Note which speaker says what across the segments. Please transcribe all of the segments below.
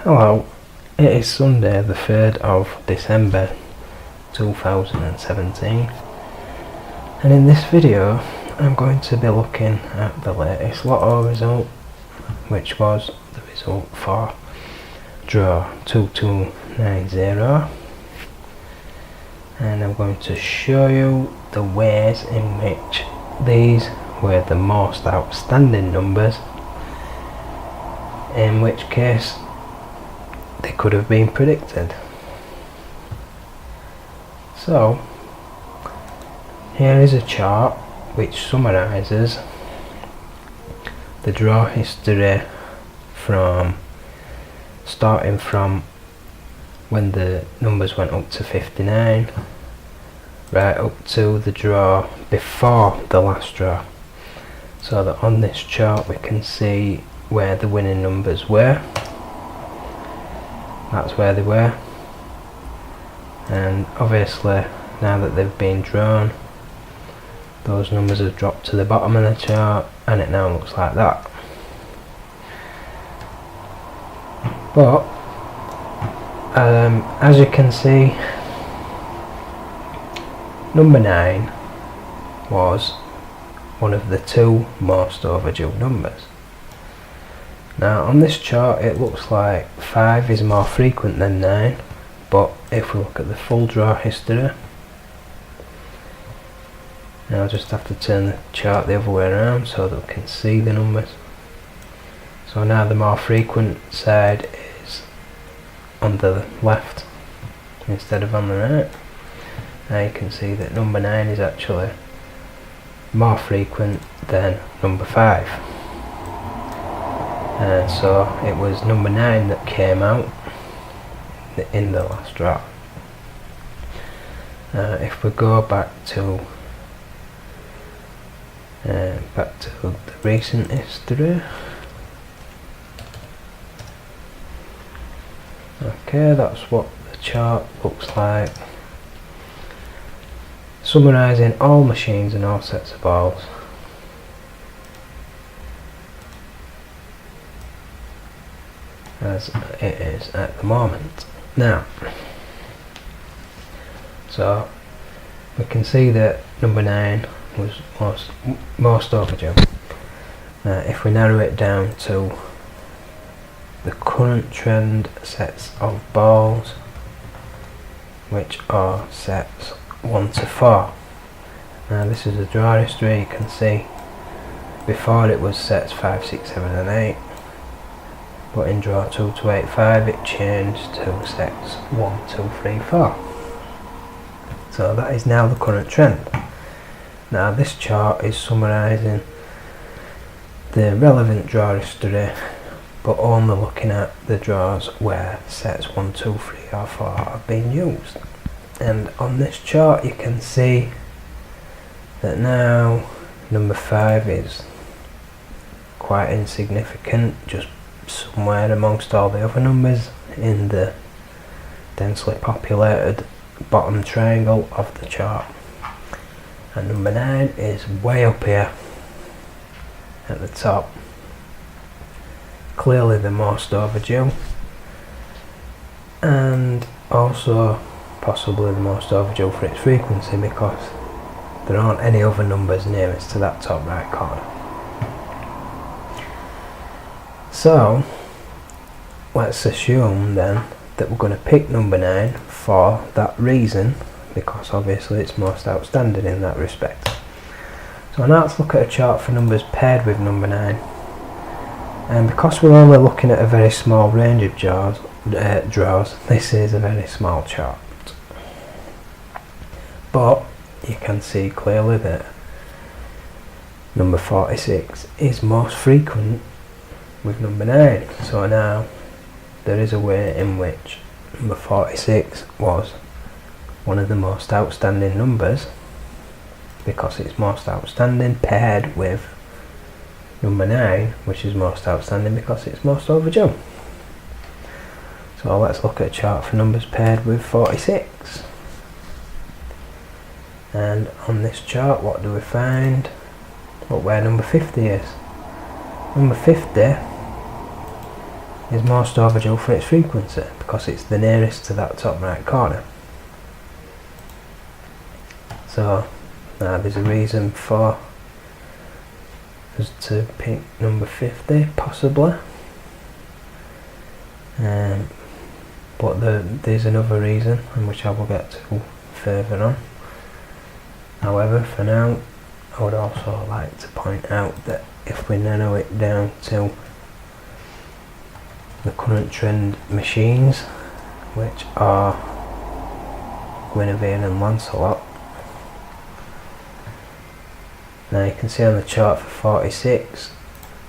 Speaker 1: Hello, it is Sunday the 3rd of December 2017, and in this video I'm going to be looking at the latest Lotto result, which was the result for draw 2290, and I'm going to show you the ways in which these were the most outstanding numbers, in which case they could have been predicted. So here is a chart which summarises the draw history from starting from when the numbers went up to 59 right up to the draw before the last draw, so that on this chart we can see where the winning numbers were. That's where they were, and obviously now that they've been drawn, those numbers have dropped to the bottom of the chart and it now looks like that. But as you can see, number 9 was one of the two most overdue numbers. Now on this chart it looks like 5 is more frequent than 9, but if we look at the full draw history, now I'll just have to turn the chart the other way around so that we can see the numbers. So now the more frequent side is on the left instead of on the right. Now you can see that number 9 is actually more frequent than number 5. So it was number 9 that came out in the last draw. If we go back to the recent history, okay, that's what the chart looks like, summarising all machines and all sets of balls. As it is at the moment. Now, so we can see that number 9 was most overdue. If we narrow it down to the current trend sets of balls, which are sets 1 to 4. Now this is a draw history. You can see before it was sets 5, 6, 7 and 8. But in draw 2 to 8, 5 it changed to sets 1, 2, 3, 4. So that is now the current trend. Now this chart is summarising the relevant draw history, but only looking at the draws where sets 1, 2, 3 or 4 are being used. And on this chart you can see that now number 5 is quite insignificant, just somewhere amongst all the other numbers in the densely populated bottom triangle of the chart, and number 9 is way up here at the top, clearly the most overdue, and also possibly the most overdue for its frequency, because there aren't any other numbers nearest to that top right corner. So let's assume then that we're going to pick number 9 for that reason, because obviously it's most outstanding in that respect. So now let's look at a chart for numbers paired with number 9, and because we're only looking at a very small range of draws, this is a very small chart, but you can see clearly that number 46 is most frequent with number 9. So now there is a way in which number 46 was one of the most outstanding numbers, because it's most outstanding paired with number 9, which is most outstanding because it's most overdue. So let's look at a chart for numbers paired with 46. And on this chart, what do we find? Look where number 50 is. Number 50 is most overdue for its frequency because it's the nearest to that top right corner. So now there's a reason for us to pick number 50 possibly, but there's another reason, which I will get to further on. However, for now I would also like to point out that if we narrow it down to the current trend machines, which are Guinevere and Lancelot, now you can see on the chart for 46,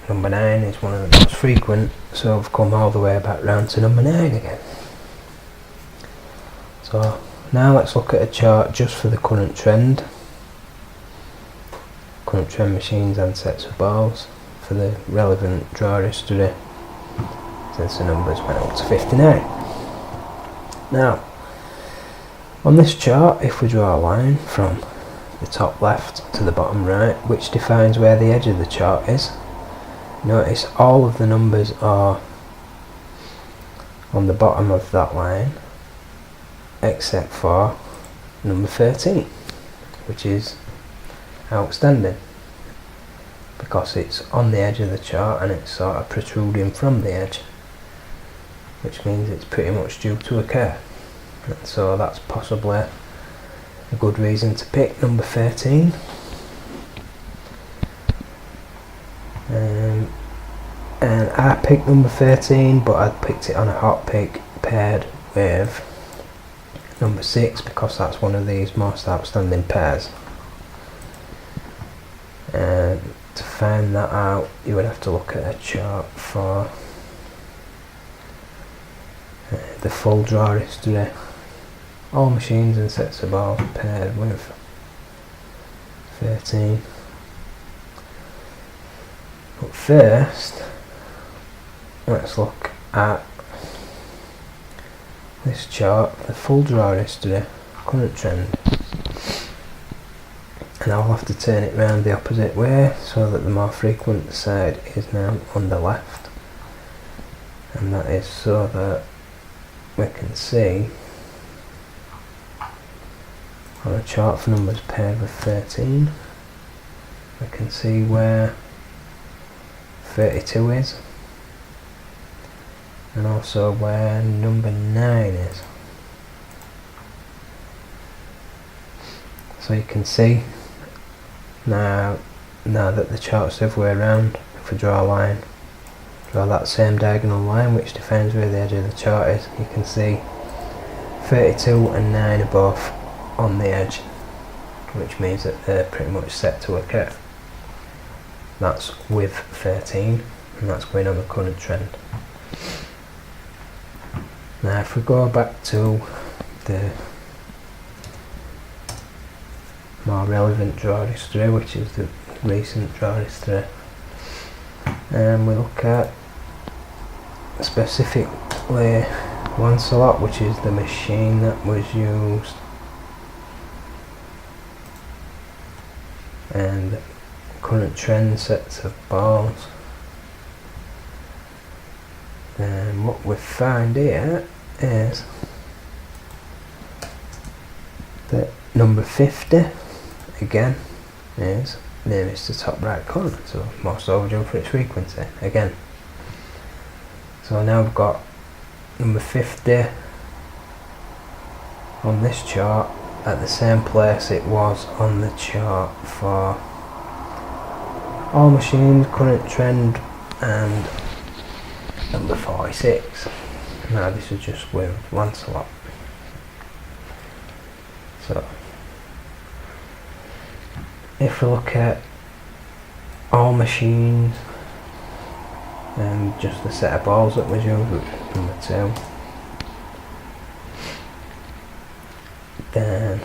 Speaker 1: number 9 is one of the most frequent, so I've come all the way back round to number 9 again. So now let's look at a chart just for the current trend machines and sets of balls for the relevant draw history since the numbers went up to 59. Now on this chart, if we draw a line from the top left to the bottom right, which defines where the edge of the chart is, notice all of the numbers are on the bottom of that line except for number 13, which is outstanding because it's on the edge of the chart and it's sort of protruding from the edge, which means it's pretty much due to occur. And so that's possibly a good reason to pick number 13. And I picked number 13, but I picked it on a hot pick paired with number 6 because that's one of these most outstanding pairs. To find that out, you would have to look at a chart for the full draw history, all machines and sets of balls paired with 13. But first, let's look at this chart, the full draw history, current trend. And I'll have to turn it round the opposite way so that the more frequent side is now on the left, and that is so that we can see on a chart for numbers paired with 13, we can see where 32 is and also where number 9 is. So you can see now that the chart's the other way around, if we draw a line, draw that same diagonal line which defines where the edge of the chart is, you can see 32 and 9 are both on the edge, which means that they're pretty much set to occur. That's with 13, and that's going on the current trend. Now if we go back to the more relevant draw history, which is the recent draw history, and we look at specifically Lancelot, which is the machine that was used, and current trend sets of balls, and what we find here is that number 50 again is nearest to top right corner, so most overdue for its frequency again. So now we've got number 50 on this chart at the same place it was on the chart for all machines, current trend, and number 46. Now this is just with Lancelot. So if we look at all machines and just the set of balls that was used, which is number 2, then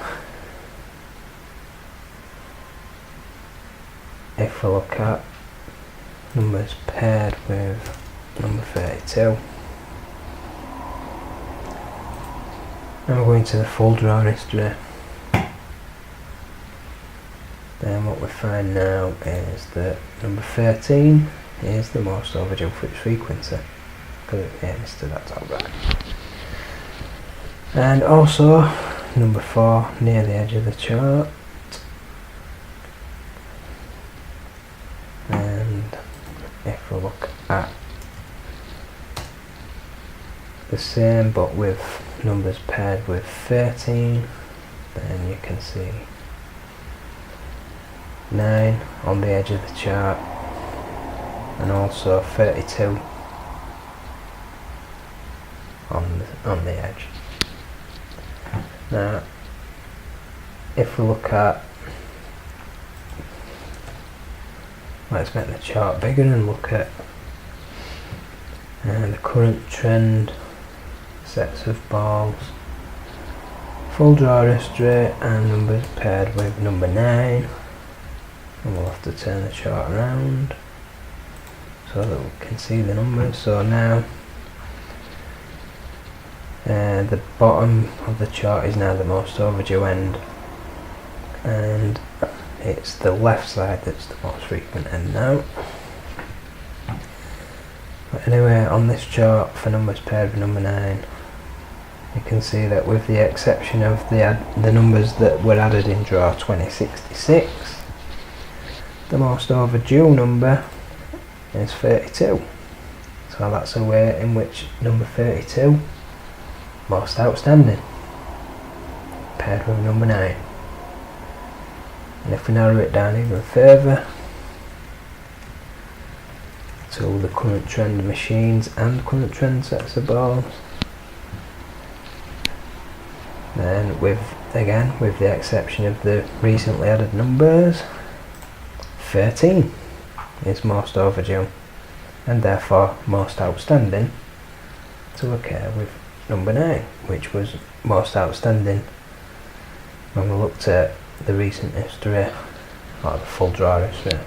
Speaker 1: if we look at numbers paired with number 32, and we're going to the full draw history, then what we find now is that number 13 is the most overdue for its frequency. because it aims to that top right. And also number 4 near the edge of the chart. And if we look at the same but with numbers paired with 13, then you can see 9 on the edge of the chart, and also 32 on the edge. Now if we look at, let's make the chart bigger and look at the current trend, sets of balls, full draw history and numbers paired with number 9, and we'll have to turn the chart around so that we can see the numbers. So now the bottom of the chart is now the most overdue end, and it's the left side that's the most frequent end now. But anyway, on this chart for numbers paired with number 9, you can see that with the exception of the numbers that were added in draw 2066, the most overdue number is 32. So that's a way in which number 32, most outstanding, paired with number 9. And if we narrow it down even further to the current trend machines and current trend sets of balls, then with the exception of the recently added numbers, 13 is most overdue and therefore most outstanding to occur with number 9, which was most outstanding when we looked at the recent history, or the full draw history,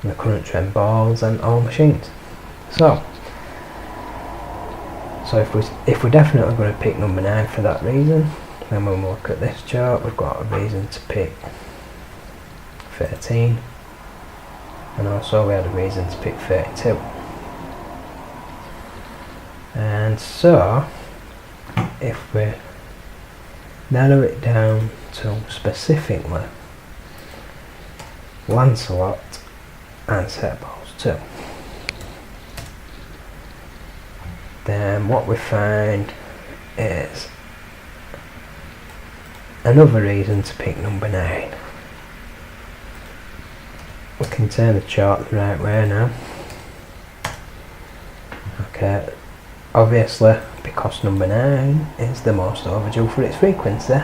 Speaker 1: and the current trend balls and all machines. So if we're definitely going to pick number 9 for that reason, then when we look at this chart we've got a reason to pick 13, and also we had a reason to pick 32. And so if we narrow it down to specifically Lancelot and set balls 2, then what we find is another reason to pick number 9. We can turn the chart the right way now. Okay, obviously because number 9 is the most overdue for its frequency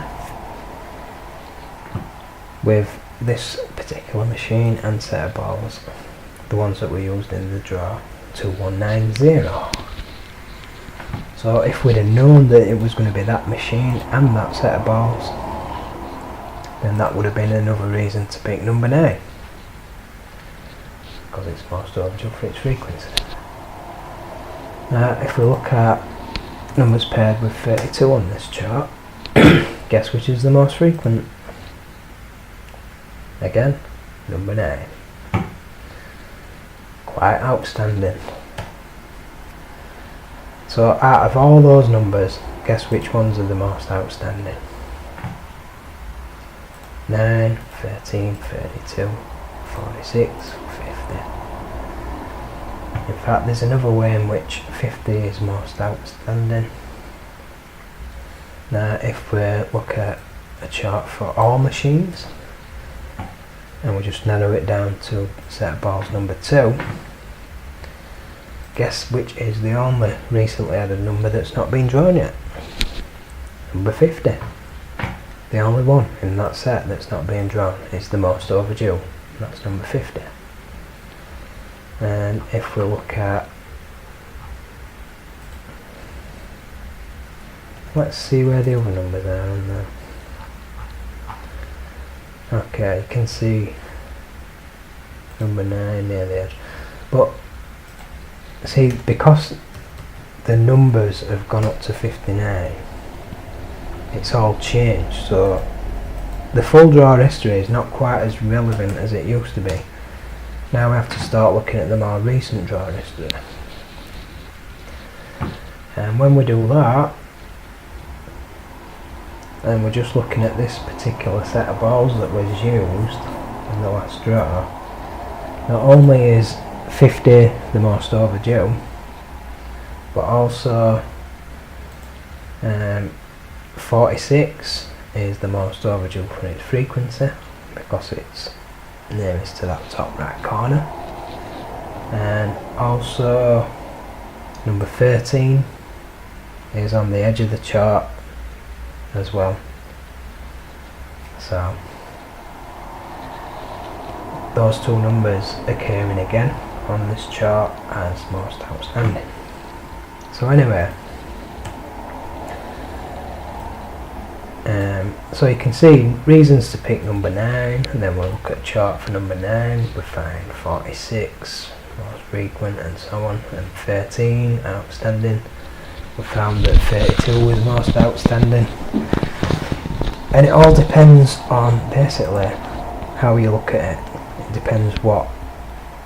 Speaker 1: with this particular machine and set of balls, the ones that we used in the draw 2190. So if we'd have known that it was going to be that machine and that set of balls, then that would have been another reason to pick number 9, because it's most overdue for its frequency. Now if we look at numbers paired with 32 on this chart, guess which is the most frequent? Again, number 9. Quite outstanding. So out of all those numbers, guess which ones are the most outstanding? 9, 13, 32, 46, 50. In fact, there's another way in which 50 is most outstanding. Now if we look at a chart for all machines and we just narrow it down to set of balls number 2, guess which is the only recently added number that's not been drawn yet? Number 50. The only one in that set that's not being drawn is the most overdue, and that's number 50. And if we look at, let's see where the other numbers are on there. Okay, you can see number 9 near the edge, but see, because the numbers have gone up to 59, it's all changed, so the full draw history is not quite as relevant as it used to be. Now we have to start looking at the more recent draw history. And when we do that, and we're just looking at this particular set of balls that was used in the last draw, not only is 50 the most overdue, but also 46 is the most overdue for its frequency, because it's nearest to that top right corner. And also number 13 is on the edge of the chart as well. So those two numbers occurring again on this chart as most outstanding. So anyway, so you can see reasons to pick number 9, and then we'll look at a chart for number 9. We find 46 most frequent and so on, and 13 outstanding. We found that 32 was most outstanding, and it all depends on basically how you look at it. It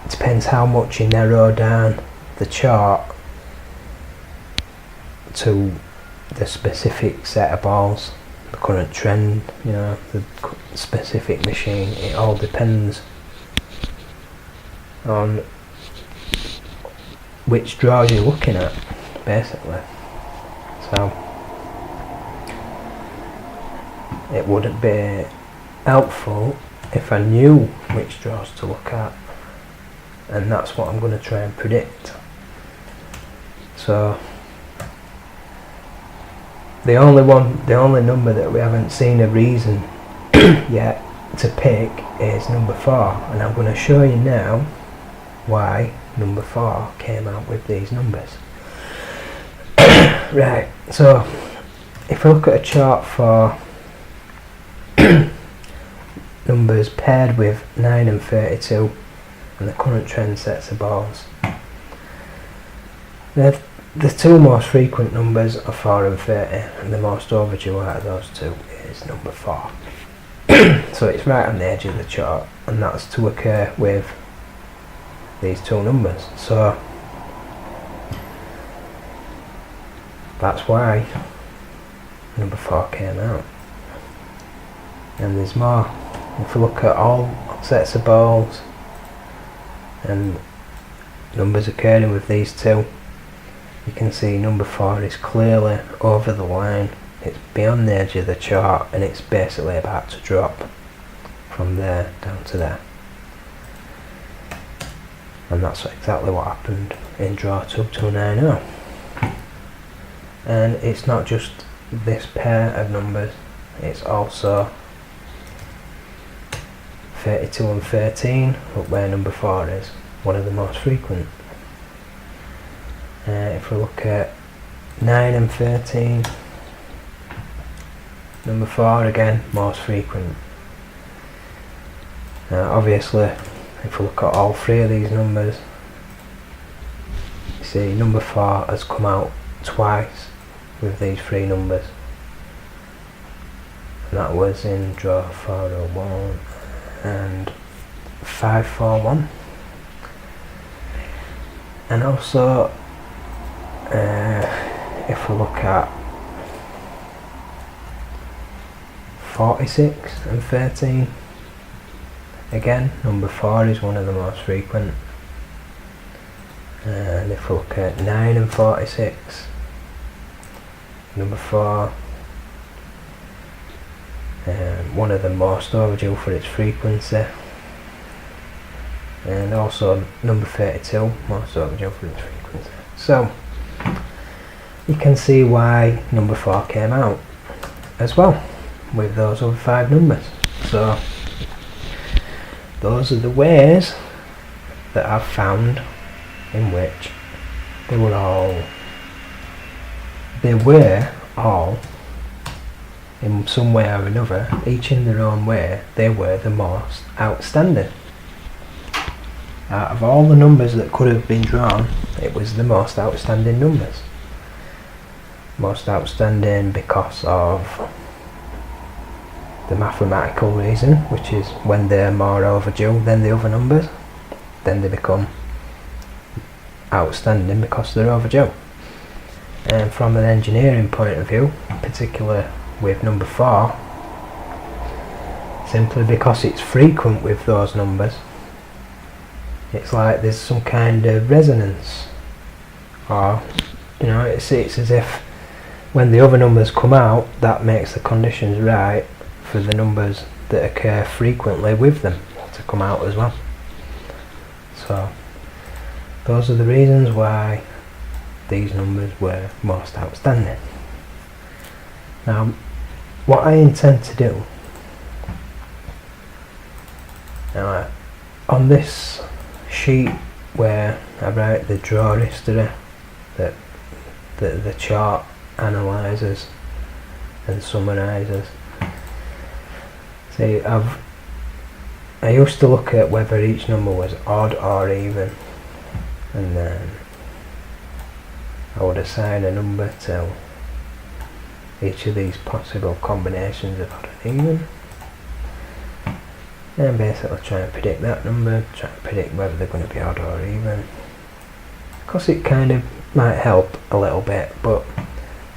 Speaker 1: depends how much you narrow down the chart to the specific set of balls, the current trend, the specific machine. It all depends on which draws you're looking at, basically. So it wouldn't be helpful if I knew which draws to look at, and that's what I'm going to try and predict. So the only number that we haven't seen a reason yet to pick is number 4, and I'm going to show you now why number 4 came out with these numbers. Right, so if I look at a chart for numbers paired with 9 and 32 and the current trend sets of balls, the two most frequent numbers are 4 and 30, and the most overdue out of those two is number 4. So it's right on the edge of the chart, and that's to occur with these two numbers. So that's why number 4 came out. And there's more. If we look at all sets of balls and numbers occurring with these two, you can see number 4 is clearly over the line. It's beyond the edge of the chart, and it's basically about to drop from there down to there. And that's exactly what happened in draw 2290. And it's not just this pair of numbers, it's also 32 and 13, up where number 4 is, one of the most frequent. If we look at 9 and 13, number 4 again, most frequent. Obviously, if we look at all three of these numbers, you see number 4 has come out twice with these three numbers, and that was in draw 401 and 541. And also if we look at 46 and 13, again number 4 is one of the most frequent. And if we look at 9 and 46, number 4, one of the most overdue for its frequency. And also number 32, most overdue for its frequency. So you can see why number 4 came out as well with those other 5 numbers. So those are the ways that I've found in which they were all in some way or another, each in their own way, they were the most outstanding. Out of all the numbers that could have been drawn, it was the most outstanding numbers. Most outstanding because of the mathematical reason, which is when they're more overdue than the other numbers, then they become outstanding because they're overdue. And from an engineering point of view, particularly with number 4, simply because it's frequent with those numbers, it's like there's some kind of resonance, or it's as if when the other numbers come out, that makes the conditions right for the numbers that occur frequently with them to come out as well. So those are the reasons why these numbers were most outstanding. Now, what I intend to do now, on this sheet where I write the draw history that the chart analyses and summarises, see, I used to look at whether each number was odd or even, and then I would assign a number to each of these possible combinations of odd and even, and basically try and predict that number, try and predict whether they're going to be odd or even. Because it kind of might help a little bit, but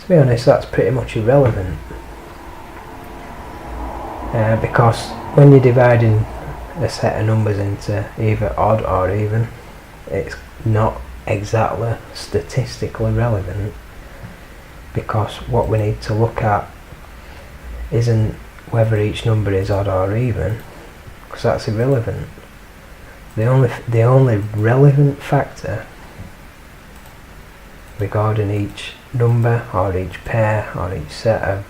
Speaker 1: to be honest, that's pretty much irrelevant. Because when you're dividing a set of numbers into either odd or even, it's not exactly statistically relevant, because what we need to look at isn't whether each number is odd or even, because that's irrelevant. The only relevant factor regarding each number or each pair or each set of,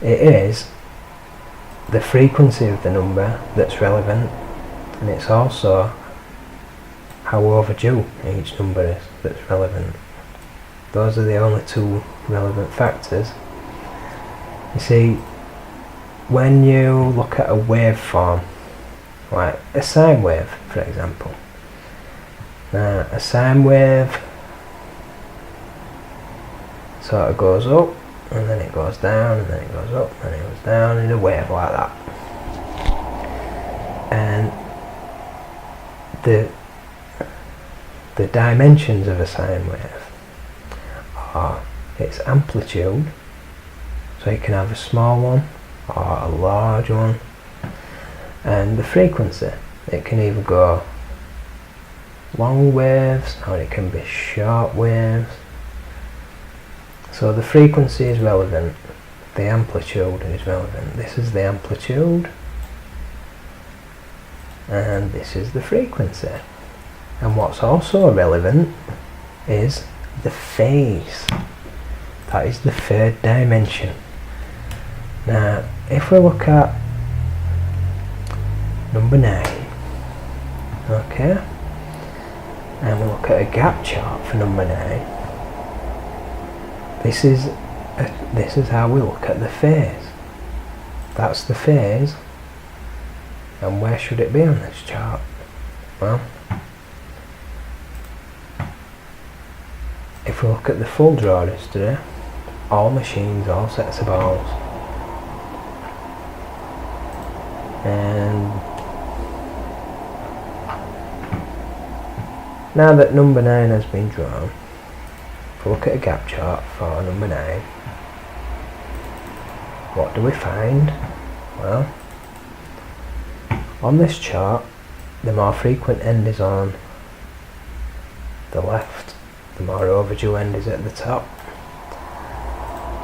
Speaker 1: it is the frequency of the number that's relevant, and it's also how overdue each number is that's relevant. Those are the only two relevant factors. You see, when you look at a waveform, like a sine wave for example, now a sine wave sort of goes up and then it goes down and then it goes up and it goes down in a wave like that, and the dimensions of a sine wave are its amplitude, so you can have a small one or a large one, and the frequency. It can either go long waves or it can be short waves. So the frequency is relevant, the amplitude is relevant. This is the amplitude and this is the frequency. And what's also relevant is the phase. That is the third dimension. Now, if we look at number 9, okay, and we look at a gap chart for number 9, this is how we look at the phase. That's the phase, and where should it be on this chart? Well, if we look at the full draw history, all machines, all sets of balls, and now that number 9 has been drawn, if we look at a gap chart for number 9, what do we find? Well, on this chart, the more frequent end is on the left, the more overdue end is at the top.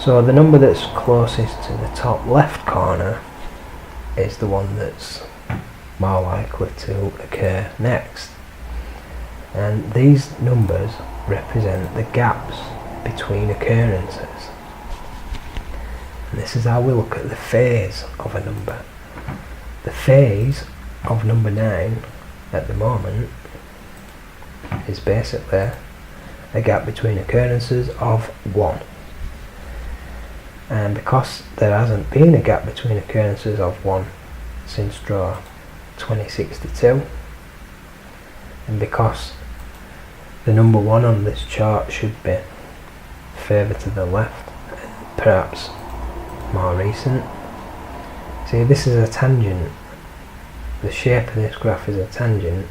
Speaker 1: So the number that's closest to the top left corner is the one that's more likely to occur next. And these numbers represent the gaps between occurrences. And this is how we look at the phase of a number. The phase of number 9 at the moment is basically a gap between occurrences of 1. And because there hasn't been a gap between occurrences of 1 since draw 2062, and because the number 1 on this chart should be further to the left and perhaps more recent. See, this is a tangent. The shape of this graph is a tangent,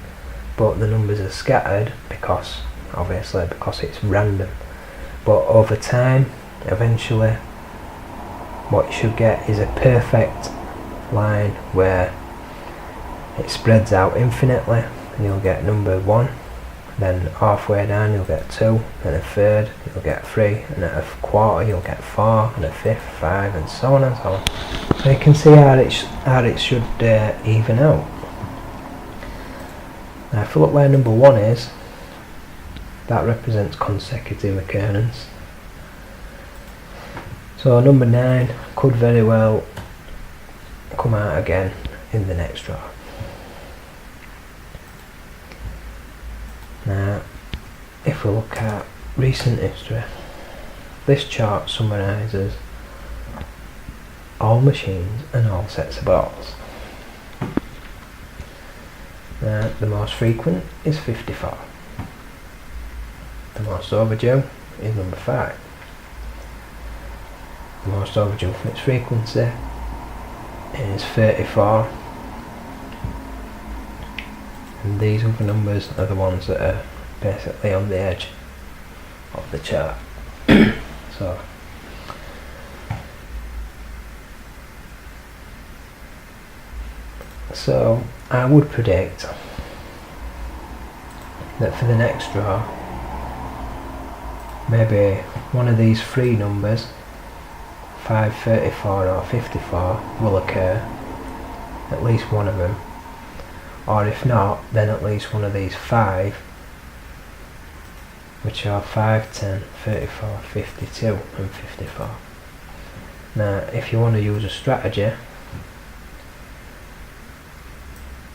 Speaker 1: but the numbers are scattered because obviously, because it's random. But over time, eventually, what you should get is a perfect line where it spreads out infinitely, and you'll get number 1, then halfway down you'll get 2, then a third you'll get 3, and at a quarter you'll get 4, and a fifth 5, and so on and so on. So you can see how it should even out. Now if you look where number 1 is, that represents consecutive occurrence. So number 9 could very well come out again in the next draw. Now, if we look at recent history, this chart summarises all machines and all sets of balls. Now, the most frequent is 54. The most overdue is number 5. The most overdue for its frequency is 34. And these other numbers are the ones that are basically on the edge of the chart. So I would predict that for the next draw, maybe one of these 3 numbers, 5, 34 or 54, will occur, at least one of them. Or if not, then at least one of these 5, which are 5, 10, 34, 52 and 54. Now if you want to use a strategy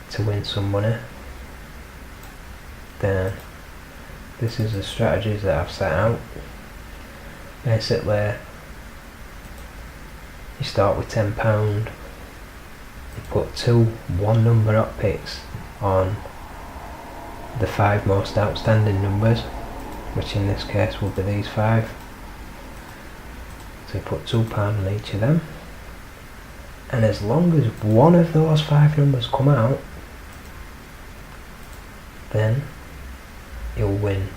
Speaker 1: to win some money, then this is the strategies that I've set out. Basically, you start with £10, you put 2 one number up picks on the 5 most outstanding numbers, which in this case will be these 5. So you put £2 on each of them, and as long as one of those 5 numbers come out, then you'll win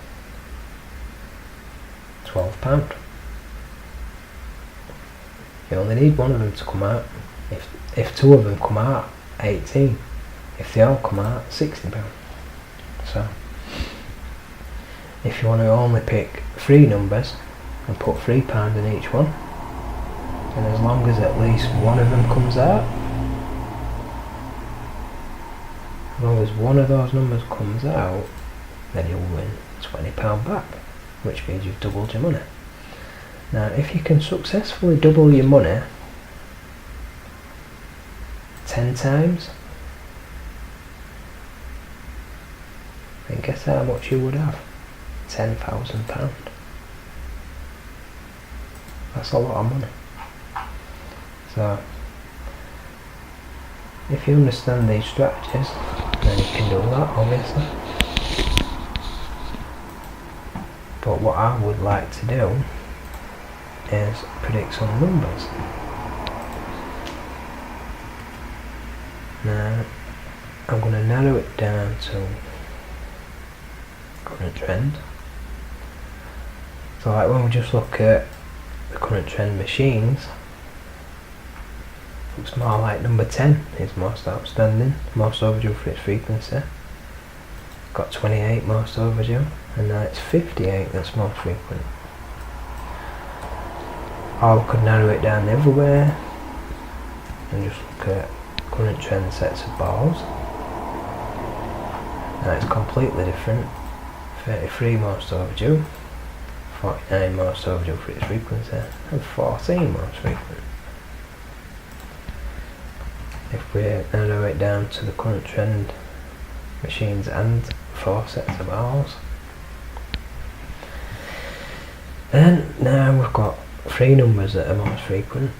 Speaker 1: £12. You only need one of them to come out. If 2 of them come out, 18. If they all come out, £60. So if you want to only pick 3 numbers and put £3 in each one, and as long as at least one of them comes out, as long as one of those numbers comes out, then you'll win £20 back, which means you've doubled your money. Now if you can successfully double your money 10 times, then guess how much you would have? £10,000. That's a lot of money. So if you understand these strategies, then you can do that, obviously. But what I would like to do is predict some numbers. Now I'm going to narrow it down to current trend. So like when we just look at the current trend machines, looks more like number 10 is most outstanding, most overdue for its frequency. Got 28 most overdue, and now it's 58 that's most frequent. Or we could narrow it down everywhere and just look at current trend sets of balls. Now it's completely different. 33 most overdue, 49 most overdue for its frequency, and 14 most frequent. If we narrow it down to the current trend machines and 4 sets of balls, then now we've got 3 numbers that are most frequent,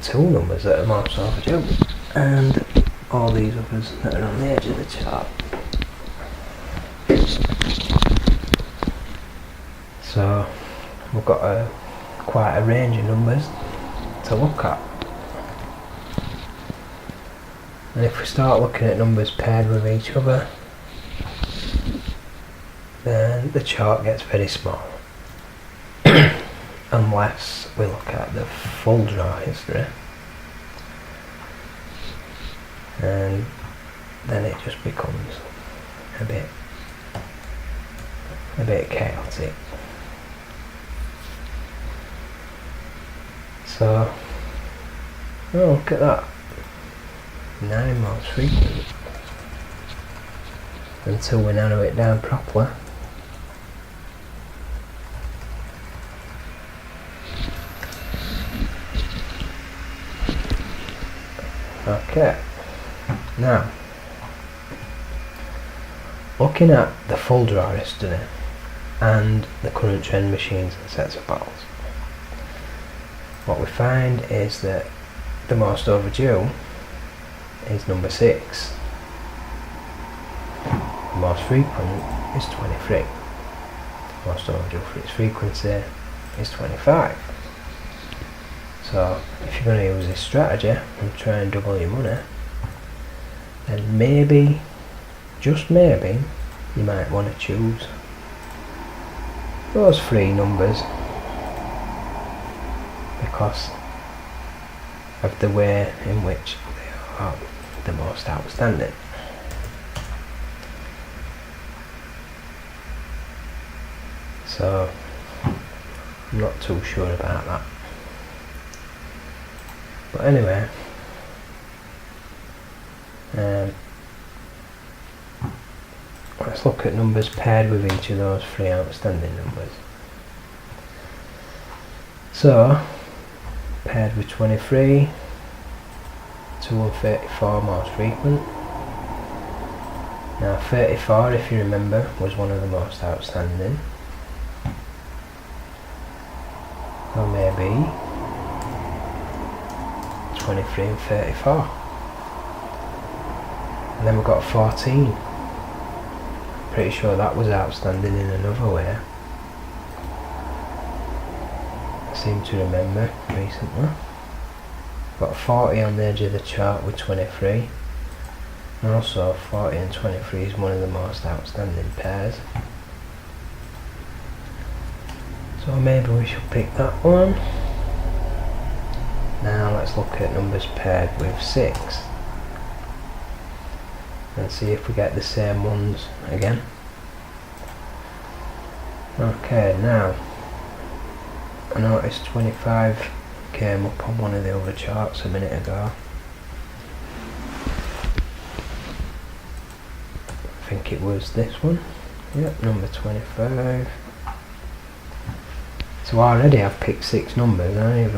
Speaker 1: 2 numbers that are most overdue, and all these others that are on the edge of the chart. So we've got quite a range of numbers to look at. And if we start looking at numbers paired with each other, then then the chart gets very small. Unless we look at the full draw history, and then it just becomes a bit chaotic. So, oh, look at that, 9 most frequent, until we narrow it down properly. Okay, now looking at the full draw history and the current trend machines and sets of balls, what we find is that the most overdue is number 6. The most frequent is 23. The most overdue for its frequency is 25. So if you're going to use this strategy and try and double your money, then maybe, just maybe, you might want to choose those 3 numbers because of the way in which they are the most outstanding. So I'm not too sure about that. But anyway, let's look at numbers paired with each of those 3 outstanding numbers. So, paired with 23, 2 and 34 most frequent. Now 34, if you remember, was one of the most outstanding. So maybe 23 and 34. And then we've got 14. Pretty sure that was outstanding in another way. I seem to remember recently. Got 40 on the edge of the chart with 23. And also 40 and 23 is one of the most outstanding pairs. So maybe we should pick that one. Now let's look at numbers paired with 6 and see if we get the same ones again. Okay, now I noticed 25 came up on one of the other charts a minute ago. I think it was this one. Yep, number 25. So already I've picked 6 numbers. I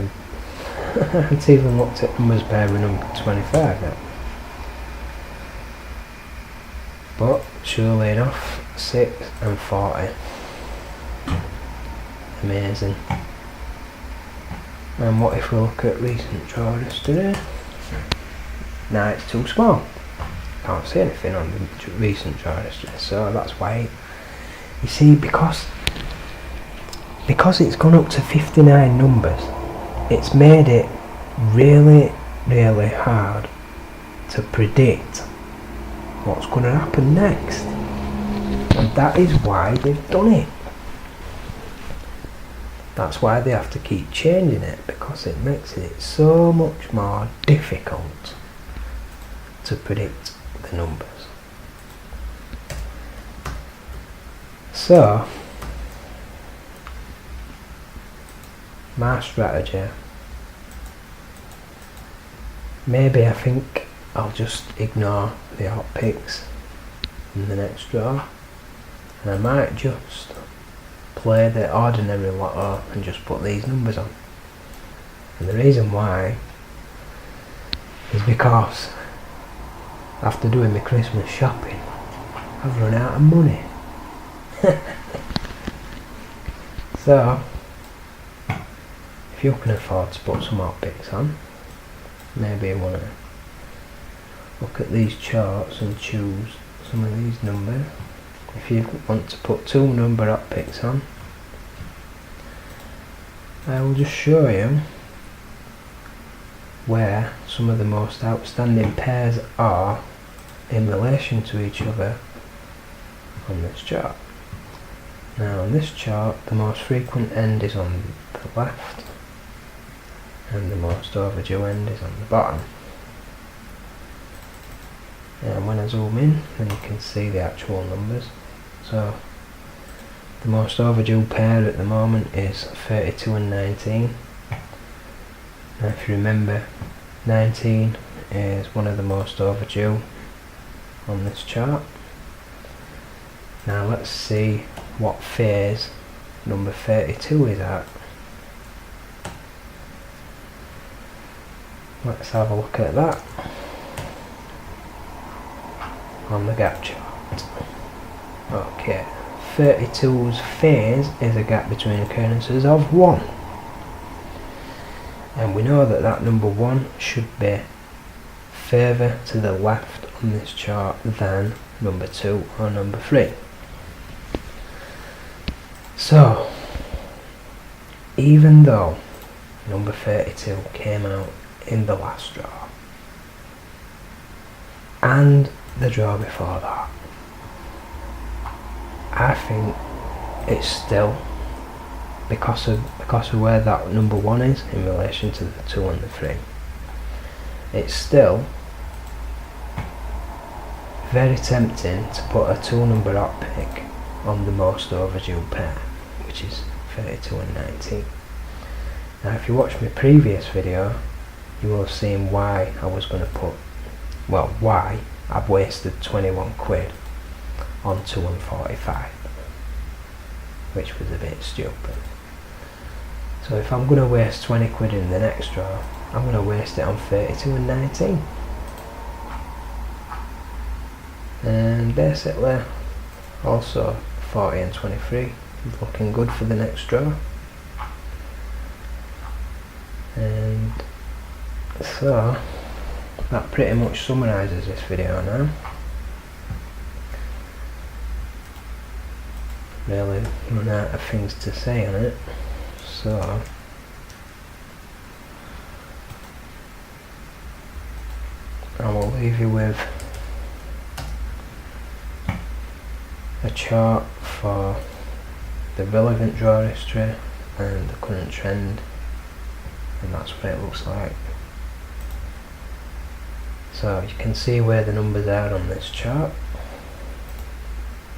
Speaker 1: haven't even looked at numbers paired with number 25 yet. But surely enough, 6 and 40. Amazing. And what if we look at recent draw history? Nah, it's too small. Can't see anything on the recent draw history, so that's why. You see, because it's gone up to 59 numbers, it's made it really, really hard to predict what's going to happen next. And that is why they've done it. That's why they have to keep changing it, because it makes it so much more difficult to predict the numbers. So, my strategy, maybe I think I'll just ignore the hot picks in the next draw, and I might just play the ordinary lotto and just put these numbers on. And the reason why is because after doing my Christmas shopping, I've run out of money. So if you can afford to put some hot picks on, maybe you want to look at these charts and choose some of these numbers. If you want to put 2 number hot picks on, I will just show you where some of the most outstanding pairs are in relation to each other on this chart. Now on this chart, the most frequent end is on the left and the most overdue end is on the bottom. And when I zoom in, then you can see the actual numbers. So the most overdue pair at the moment is 32 and 19. Now if you remember, 19 is one of the most overdue on this chart. Now let's see what phase number 32 is at. Let's have a look at that on the gap chart. Okay, 32's phase is a gap between occurrences of 1. And we know that that number 1 should be further to the left on this chart than number 2 or number 3. So, even though number 32 came out in the last draw, and the draw before that, I think it's still, because of where that number 1 is in relation to the 2 and the 3, it's still very tempting to put a 2 number up pick on the most overdue pair, which is 32 and 19. Now if you watched my previous video, you will have seen why I was going to put, well, why I've wasted 21 quid on 2 and 45, which was a bit stupid. So if I'm going to waste 20 quid in the next draw, I'm going to waste it on 32 and 19. And basically, also 40 and 23 is looking good for the next draw. And so that pretty much summarises this video now. Really run out of things to say on it, so I will leave you with a chart for the relevant draw history and the current trend, and that's what it looks like. So you can see where the numbers are on this chart.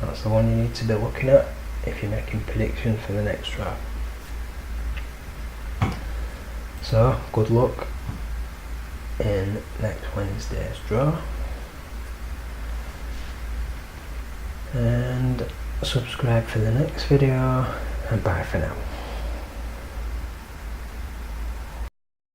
Speaker 1: That's the one you need to be looking at if you're making predictions for the next draw. So good luck in next Wednesday's draw, and subscribe for the next video, and bye for now.